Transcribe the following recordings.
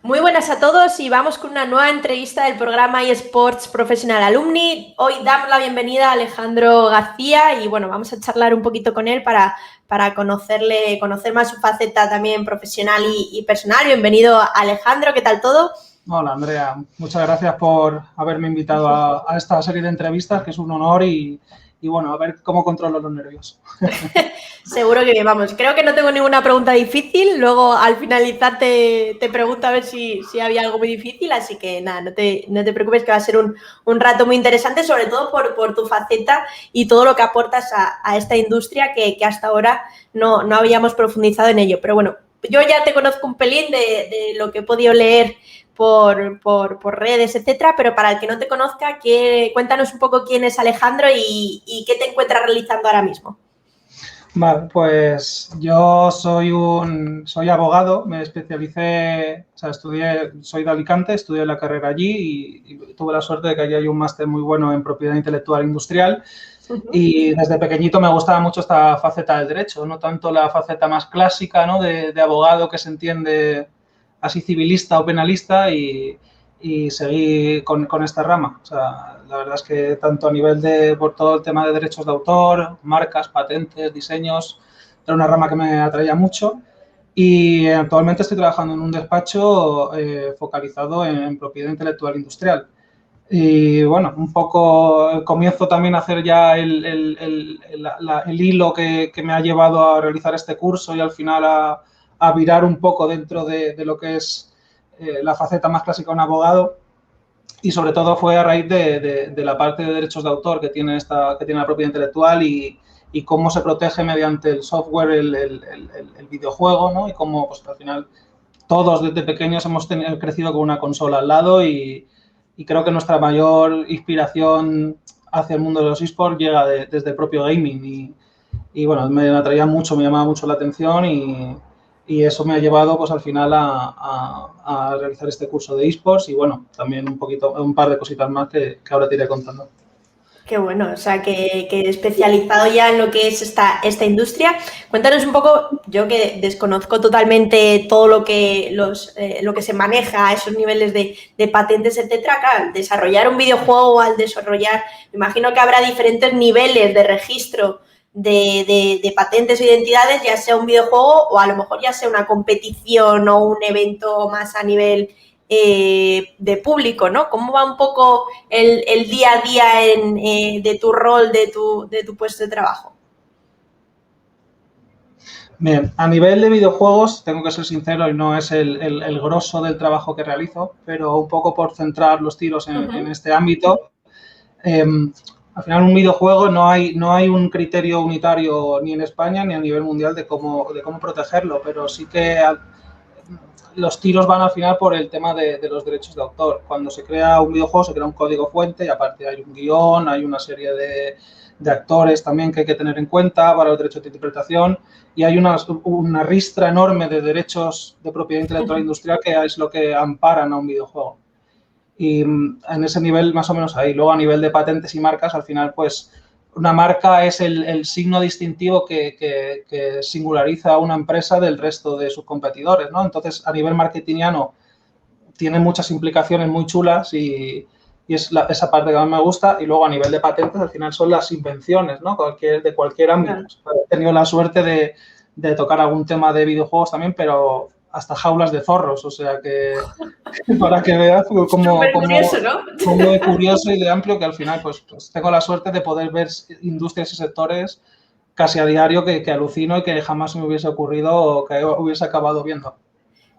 Muy buenas a todos y vamos con una nueva entrevista del programa eSports Professional Alumni. Hoy damos la bienvenida a Alejandro García y bueno, vamos a charlar un poquito con él para conocer más su faceta también profesional y personal. Bienvenido, Alejandro, ¿qué tal todo? Hola, Andrea. Muchas gracias por haberme invitado a esta serie de entrevistas, que es un honor y bueno, a ver cómo controlo los nervios. Seguro que bien, vamos. Creo que no tengo ninguna pregunta difícil. Luego, al finalizar, te pregunto a ver si había algo muy difícil. Así que nada, no te preocupes que va a ser un rato muy interesante, sobre todo por tu faceta y todo lo que aportas a esta industria que hasta ahora no habíamos profundizado en ello. Pero bueno, yo ya te conozco un pelín de lo que he podido leer por redes, etcétera, pero para el que no te conozca, cuéntanos un poco quién es Alejandro y qué te encuentras realizando ahora mismo. Vale, pues yo soy abogado, me especialicé, o sea, soy de Alicante, estudié la carrera allí y tuve la suerte de que allí hay un máster muy bueno en propiedad intelectual industrial. Y desde pequeñito me gustaba mucho esta faceta del derecho, no tanto la faceta más clásica, ¿no? de abogado que se entiende así civilista o penalista y seguí con esta rama. O sea, la verdad es que tanto a nivel por todo el tema de derechos de autor, marcas, patentes, diseños, era una rama que me atraía mucho. Y actualmente estoy trabajando en un despacho focalizado en propiedad intelectual industrial. Y bueno, un poco comienzo también a hacer ya el hilo que me ha llevado a realizar este curso y al final a virar un poco dentro de lo que es la faceta más clásica de un abogado. Y sobre todo fue a raíz de la parte de derechos de autor que tiene la propiedad intelectual y cómo se protege mediante el software el videojuego, ¿no? Y cómo pues, al final todos desde pequeños hemos crecido con una consola al lado y creo que nuestra mayor inspiración hacia el mundo de los eSports llega desde el propio gaming y bueno, me atraía mucho, me llamaba mucho la atención y eso me ha llevado pues al final a realizar este curso de eSports y bueno, también un par de cositas más que ahora te iré contando. Qué bueno, o sea, que especializado ya en lo que es esta industria. Cuéntanos un poco, yo que desconozco totalmente todo lo que se maneja a esos niveles de patentes, etcétera. Claro, al desarrollar un videojuego, me imagino que habrá diferentes niveles de registro de patentes o identidades, ya sea un videojuego o a lo mejor ya sea una competición o un evento más a nivel de público, ¿no? ¿Cómo va un poco el día a día de tu rol, de tu puesto de trabajo? Bien, a nivel de videojuegos, tengo que ser sincero y no es el grosso del trabajo que realizo, pero un poco por centrar los tiros en este ámbito. Al final, un videojuego no hay un criterio unitario ni en España ni a nivel mundial de cómo protegerlo, pero sí que los tiros van al final por el tema de los derechos de autor. Cuando se crea un videojuego, se crea un código fuente y aparte hay un guión, hay una serie de actores también que hay que tener en cuenta para los derechos de interpretación y hay una ristra enorme de derechos de propiedad intelectual industrial que es lo que amparan a un videojuego. Y en ese nivel más o menos ahí. Luego a nivel de patentes y marcas, al final pues una marca es el signo distintivo que singulariza a una empresa del resto de sus competidores, ¿no? Entonces, a nivel marketingiano tiene muchas implicaciones muy chulas y es esa parte que más me gusta. Y luego a nivel de patentes, al final son las invenciones, ¿no? De cualquier ámbito. Claro. He tenido la suerte de tocar algún tema de videojuegos también, pero hasta jaulas de zorros, o sea que para que veas como curioso, ¿no? de curioso y de amplio que al final pues tengo la suerte de poder ver industrias y sectores casi a diario que alucino y que jamás me hubiese ocurrido o que hubiese acabado viendo.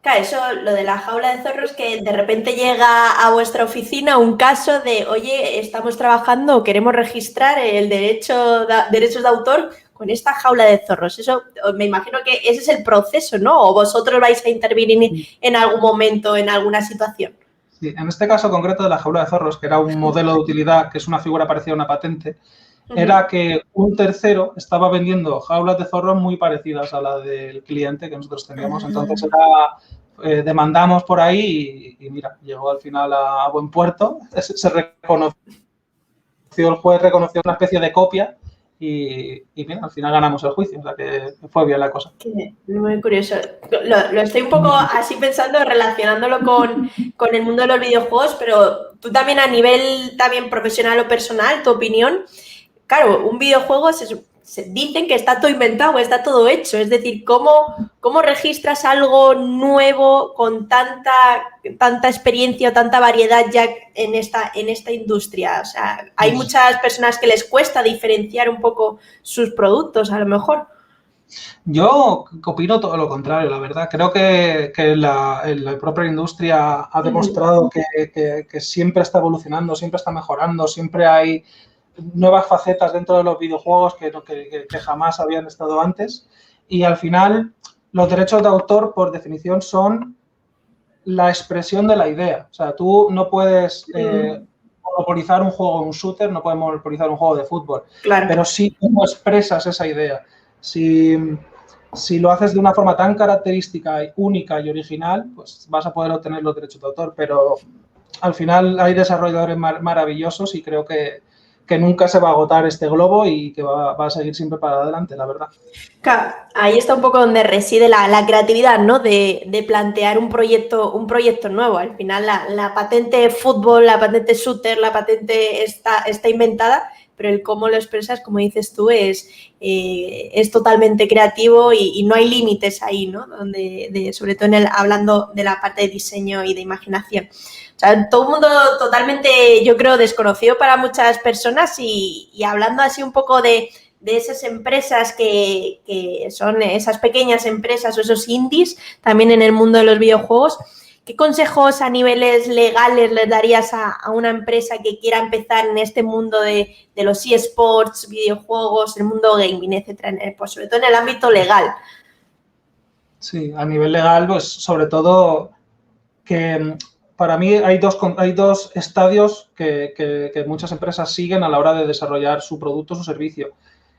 Claro, eso, lo de la jaula de zorros, que de repente llega a vuestra oficina un caso de, oye, estamos trabajando, queremos registrar derechos de autor con esta jaula de zorros. Eso, me imagino que ese es el proceso, ¿no? ¿O vosotros vais a intervenir en algún momento, en alguna situación? Sí, en este caso concreto de la jaula de zorros, que era un modelo de utilidad, que es una figura parecida a una patente, era que un tercero estaba vendiendo jaulas de zorros muy parecidas a la del cliente que nosotros teníamos. Entonces demandamos por ahí y mira, llegó al final a buen puerto. Se reconoció, el juez reconoció una especie de copia y mira, al final ganamos el juicio, o sea que fue bien la cosa. Muy curioso. Lo estoy un poco así pensando, relacionándolo con el mundo de los videojuegos, pero tú también a nivel también profesional o personal, tu opinión, claro, un videojuego se dicen que está todo inventado, está todo hecho, es decir, ¿cómo registras algo nuevo con tanta experiencia o tanta variedad ya en esta industria? O sea, hay muchas personas que les cuesta diferenciar un poco sus productos, a lo mejor. Yo opino todo lo contrario, la verdad. Creo que la propia industria ha demostrado que siempre está evolucionando, siempre está mejorando, siempre hay nuevas facetas dentro de los videojuegos que jamás habían estado antes. Y al final, los derechos de autor, por definición, son la expresión de la idea. O sea, tú no puedes monopolizar un juego, un shooter, no puedes monopolizar un juego de fútbol. Claro. Pero sí cómo expresas esa idea. Si lo haces de una forma tan característica, única y original, pues vas a poder obtener los derechos de autor. Pero al final hay desarrolladores maravillosos y creo que nunca se va a agotar este globo y que va a seguir siempre para adelante, la verdad. Claro, ahí está un poco donde reside la creatividad, ¿no? De plantear un proyecto nuevo. Al final la patente fútbol, la patente shooter, la patente está inventada, pero el cómo lo expresas, como dices tú, es totalmente creativo y no hay límites ahí, ¿no? Sobre todo hablando de la parte de diseño y de imaginación. O sea, todo un mundo totalmente, yo creo, desconocido para muchas personas y hablando así un poco de esas empresas que son esas pequeñas empresas o esos indies también en el mundo de los videojuegos, ¿qué consejos a niveles legales les darías a una empresa que quiera empezar en este mundo de los eSports, videojuegos, el mundo gaming, etcétera, pues sobre todo en el ámbito legal? Sí, a nivel legal, pues sobre todo que para mí hay dos estadios que muchas empresas siguen a la hora de desarrollar su producto o su servicio.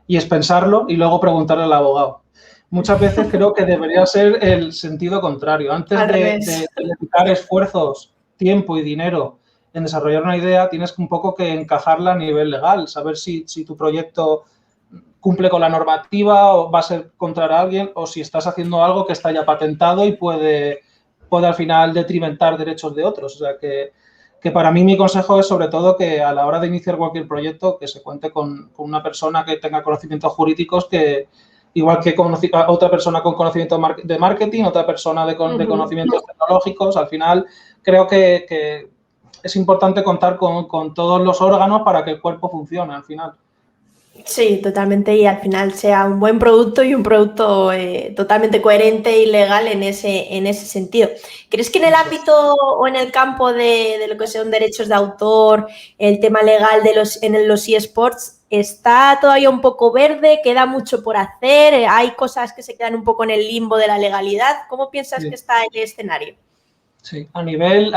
Y es pensarlo y luego preguntarle al abogado. Muchas veces creo que debería ser el sentido contrario. Antes de dedicar esfuerzos, tiempo y dinero en desarrollar una idea, tienes un poco que encajarla a nivel legal, saber si tu proyecto cumple con la normativa o va a ser contra alguien o si estás haciendo algo que está ya patentado y puede al final detrimentar derechos de otros. O sea que para mí mi consejo es sobre todo que a la hora de iniciar cualquier proyecto que se cuente con una persona que tenga conocimientos jurídicos, que igual que otra persona con conocimiento de marketing, otra persona de conocimientos tecnológicos. Al final creo que es importante contar con todos los órganos para que el cuerpo funcione al final. Sí, totalmente, y al final sea un buen producto y un producto totalmente coherente y legal en ese sentido. ¿Crees que en el ámbito o en el campo de lo que son derechos de autor, el tema legal en los eSports, está todavía un poco verde, queda mucho por hacer, hay cosas que se quedan un poco en el limbo de la legalidad? ¿Cómo piensas que está el escenario? Sí, a nivel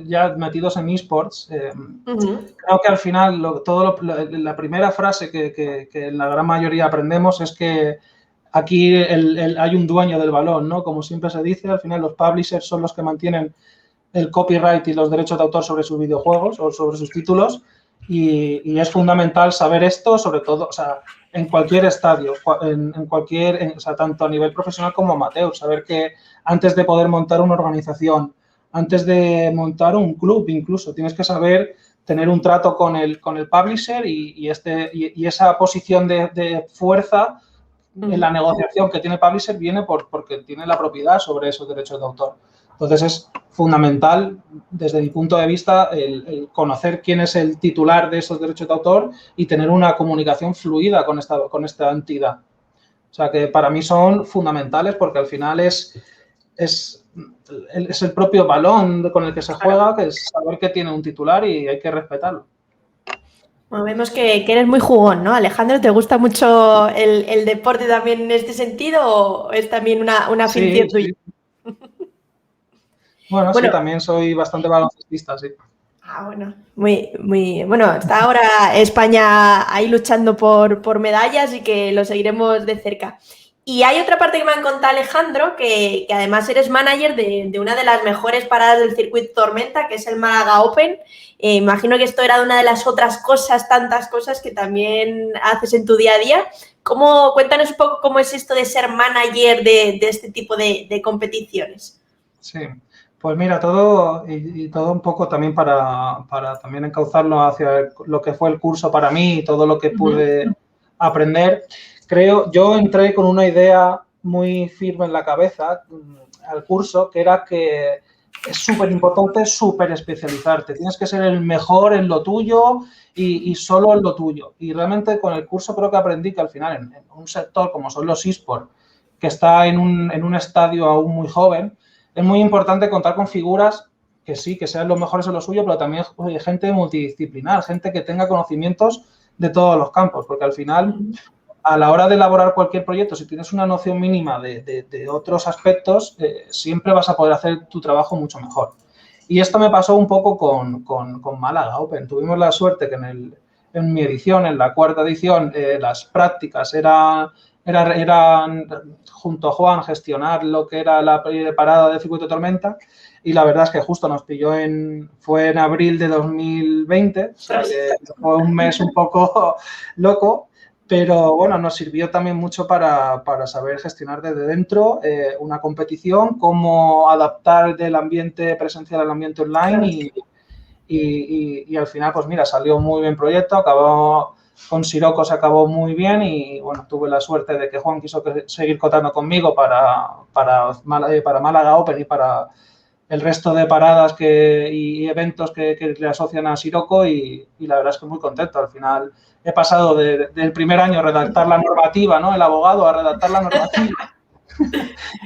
ya metidos en eSports, creo que al final la primera frase que en la gran mayoría aprendemos es que aquí hay un dueño del balón, ¿no? Como siempre se dice, al final los publishers son los que mantienen el copyright y los derechos de autor sobre sus videojuegos o sobre sus títulos y es fundamental saber esto, sobre todo, o sea, en cualquier estadio, o sea, tanto a nivel profesional como amateur, saber que antes de poder montar una organización, antes de montar un club incluso, tienes que saber tener un trato con el publisher y esa posición de fuerza en la negociación que tiene el publisher viene porque tiene la propiedad sobre esos derechos de autor. Entonces es fundamental, desde mi punto de vista, el conocer quién es el titular de esos derechos de autor y tener una comunicación fluida con esta entidad. O sea que para mí son fundamentales porque al final es el propio balón con el que se juega, que es saber que tiene un titular y hay que respetarlo. Bueno, vemos que eres muy jugón, ¿no, Alejandro? ¿Te gusta mucho el deporte también en este sentido o es también una afición tuya? Sí. Bueno, sí, también soy bastante baloncestista, sí. Ah, bueno, muy bueno. Está ahora España ahí luchando por medallas y que lo seguiremos de cerca. Y hay otra parte que me ha contado Alejandro, que además eres manager de una de las mejores paradas del circuito Tormenta, que es el Málaga Open, Imagino que esto era una de las otras cosas, tantas cosas que también haces en tu día a día. Cuéntanos un poco cómo es esto de ser manager de este tipo de competiciones. Sí, pues mira, todo y todo un poco también para también encauzarlo hacia lo que fue el curso para mí y todo lo que pude aprender. Yo entré con una idea muy firme en la cabeza al curso, que era que es súper importante súper especializarte. Tienes que ser el mejor en lo tuyo y solo en lo tuyo. Y realmente con el curso creo que aprendí que al final en un sector como son los eSports, que está en un estadio aún muy joven, es muy importante contar con figuras que sí, que sean los mejores en lo suyo, pero también gente multidisciplinar, gente que tenga conocimientos de todos los campos, porque al final, a la hora de elaborar cualquier proyecto, si tienes una noción mínima de otros aspectos, siempre vas a poder hacer tu trabajo mucho mejor. Y esto me pasó un poco con Málaga Open. Tuvimos la suerte que en mi edición, en la cuarta edición, las prácticas eran junto a Juan gestionar lo que era la parada de circuito tormenta, y la verdad es que justo nos pilló fue en abril de 2020, o sea que fue un mes un poco loco, pero bueno, nos sirvió también mucho para saber gestionar desde dentro una competición, cómo adaptar del ambiente presencial al ambiente online y al final, pues mira, salió muy bien proyecto, con Sirocco se acabó muy bien y bueno, tuve la suerte de que Juan quiso seguir contando conmigo para Málaga Open y para el resto de paradas y eventos que le asocian a Sirocco y la verdad es que muy contento. Al final he pasado del primer año a redactar la normativa, ¿no? El abogado a redactar la normativa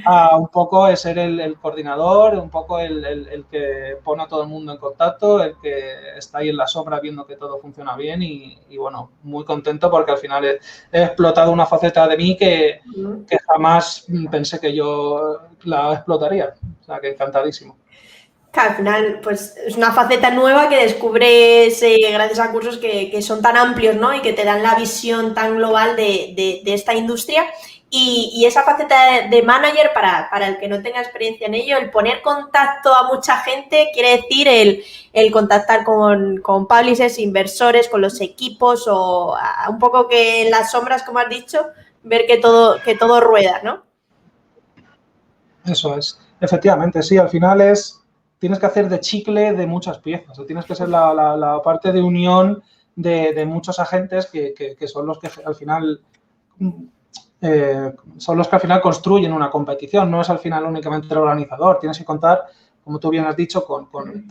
a un poco ser el coordinador, un poco el que pone a todo el mundo en contacto, el que está ahí en la sombra viendo que todo funciona bien y bueno, muy contento porque al final he explotado una faceta de mí que jamás pensé que yo la explotaría. O sea, que encantadísimo. Que al final, pues es una faceta nueva que descubres gracias a cursos que son tan amplios, ¿no? Y que te dan la visión tan global de esta industria. Y esa faceta de manager, para el que no tenga experiencia en ello, el poner contacto a mucha gente, quiere decir el contactar con publishers, inversores, con los equipos o un poco que en las sombras, como has dicho, ver que todo rueda, ¿no? Eso es. Efectivamente, sí, al final tienes que hacer de chicle de muchas piezas, o tienes que ser la parte de unión de muchos agentes que son los que al final construyen una competición. No es al final únicamente el organizador. Tienes que contar, como tú bien has dicho, con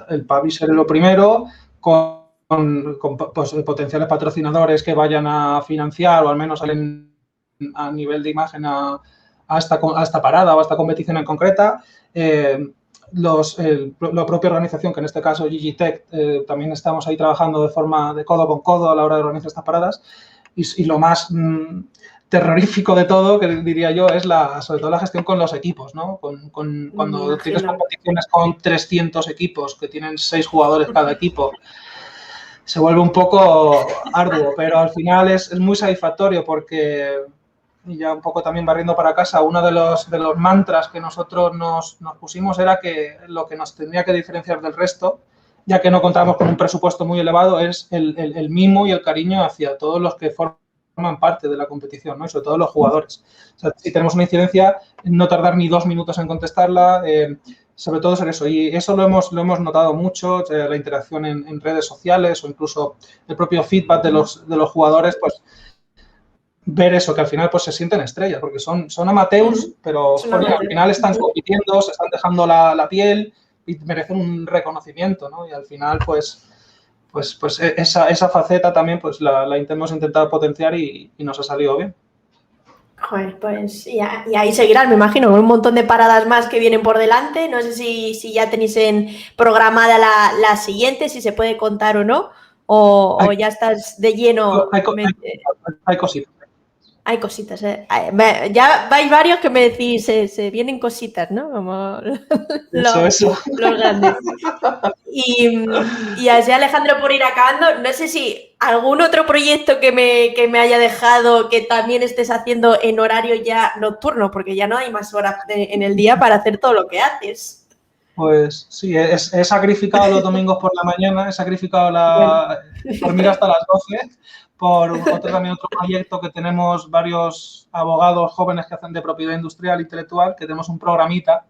el publisher lo primero, con pues, potenciales patrocinadores que vayan a financiar o al menos a nivel de imagen a esta parada o a esta competición en concreta. La propia organización, que en este caso Gigitech, también estamos ahí trabajando de codo con codo a la hora de organizar estas paradas. Y lo más terrorífico de todo, que diría yo, es sobre todo la gestión con los equipos, ¿no? Cuando tienes competiciones con 300 equipos, que tienen 6 jugadores cada equipo, se vuelve un poco arduo, pero al final es muy satisfactorio porque, y ya un poco también barriendo para casa, uno de los mantras que nosotros nos pusimos era que lo que nos tendría que diferenciar del resto, ya que no contamos con un presupuesto muy elevado, es el mimo y el cariño hacia todos los que forman parte de la competición, ¿no? Y sobre todo los jugadores. O sea, si tenemos una incidencia, no tardar ni 2 minutos en contestarla, sobre todo ser eso. Y eso lo hemos notado mucho, la interacción en redes sociales o incluso el propio feedback de los jugadores, pues ver eso, que al final pues se sienten estrellas, porque son amateurs, pero al final están compitiendo, se están dejando la piel y merecen un reconocimiento, ¿no? Y al final pues esa faceta también pues la hemos intentado potenciar y nos ha salido bien. Joder, pues y ahí seguirán, me imagino, con un montón de paradas más que vienen por delante. No sé si ya tenéis programada la siguiente, si se puede contar o no, o ya estás de lleno. Hay cositas. Hay cositas, ya vais varios que me decís, se vienen cositas, ¿no? Como los grandes. Y así, Alejandro, por ir acabando, no sé si algún otro proyecto que me haya dejado que también estés haciendo en horario ya nocturno, porque ya no hay más horas en el día para hacer todo lo que haces. Pues sí, he sacrificado los domingos por la mañana, he sacrificado dormir hasta las 12 por también otro proyecto que tenemos varios abogados jóvenes que hacen de propiedad industrial intelectual, que tenemos un programita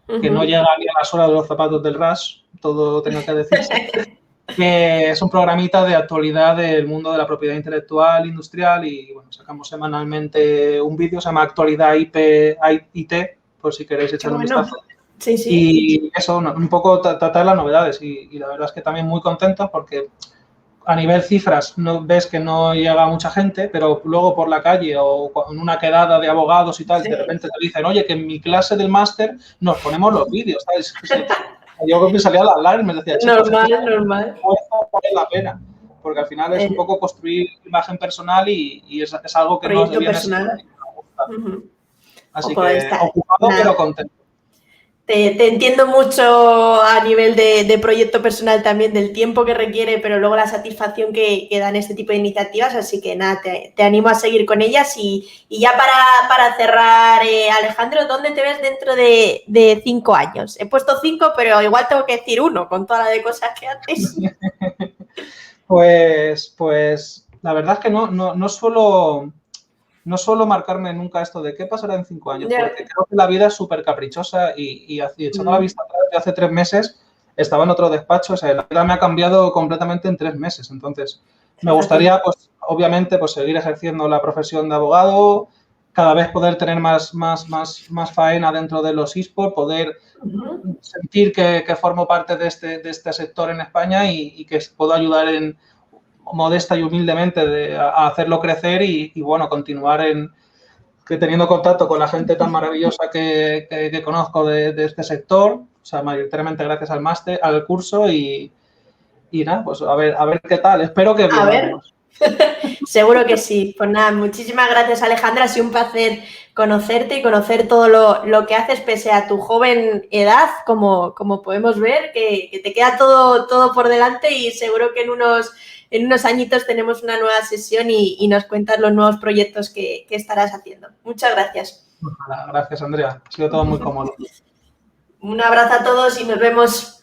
que no llega ni a las horas de los zapatos del RAS, todo tenga que decirse, que es un programita de actualidad del mundo de la propiedad intelectual industrial y bueno, sacamos semanalmente un vídeo, se llama Actualidad IT, por si queréis echar un vistazo. Sí, sí. Y eso, un poco tratar las novedades y la verdad es que también muy contentos porque a nivel cifras no ves que no llega mucha gente, pero luego por la calle o en una quedada de abogados y tal, de repente te dicen, oye, que en mi clase del máster nos ponemos los vídeos, ¿sabes? Yo me salía a las lágrimas y me decía, chicos, normal. Vale la pena, porque al final es un poco construir imagen personal y es algo que no es de bien personal. Así que ocupado pero contento. Te entiendo mucho a nivel de proyecto personal también, del tiempo que requiere, pero luego la satisfacción que dan este tipo de iniciativas, así que nada, te animo a seguir con ellas y ya para cerrar, Alejandro, ¿dónde te ves dentro de 5 años? He puesto 5, pero igual tengo que decir 1 con toda la de cosas que haces. Pues la verdad es que no suelo marcarme nunca esto de qué pasará en 5 años, porque creo que la vida es súper caprichosa y echando la vista atrás, de hace 3 meses estaba en otro despacho, o sea, la vida me ha cambiado completamente en 3 meses, entonces me gustaría, pues, obviamente, pues seguir ejerciendo la profesión de abogado, cada vez poder tener más faena dentro de los eSports, poder sentir que formo parte de este sector en España y que puedo ayudar modesta y humildemente a hacerlo crecer y bueno, continuar teniendo contacto con la gente tan maravillosa que conozco de este sector, o sea, mayoritariamente gracias al máster, al curso y nada, pues a ver qué tal, espero que bien. A ver, seguro que sí. Pues nada, muchísimas gracias, Alejandra, ha sido un placer conocerte y conocer todo lo que haces pese a tu joven edad, como podemos ver, que te queda todo por delante y seguro que en unos añitos tenemos una nueva sesión y nos cuentas los nuevos proyectos que estarás haciendo. Muchas gracias. Gracias, Andrea. Ha sido todo muy cómodo. Un abrazo a todos y nos vemos.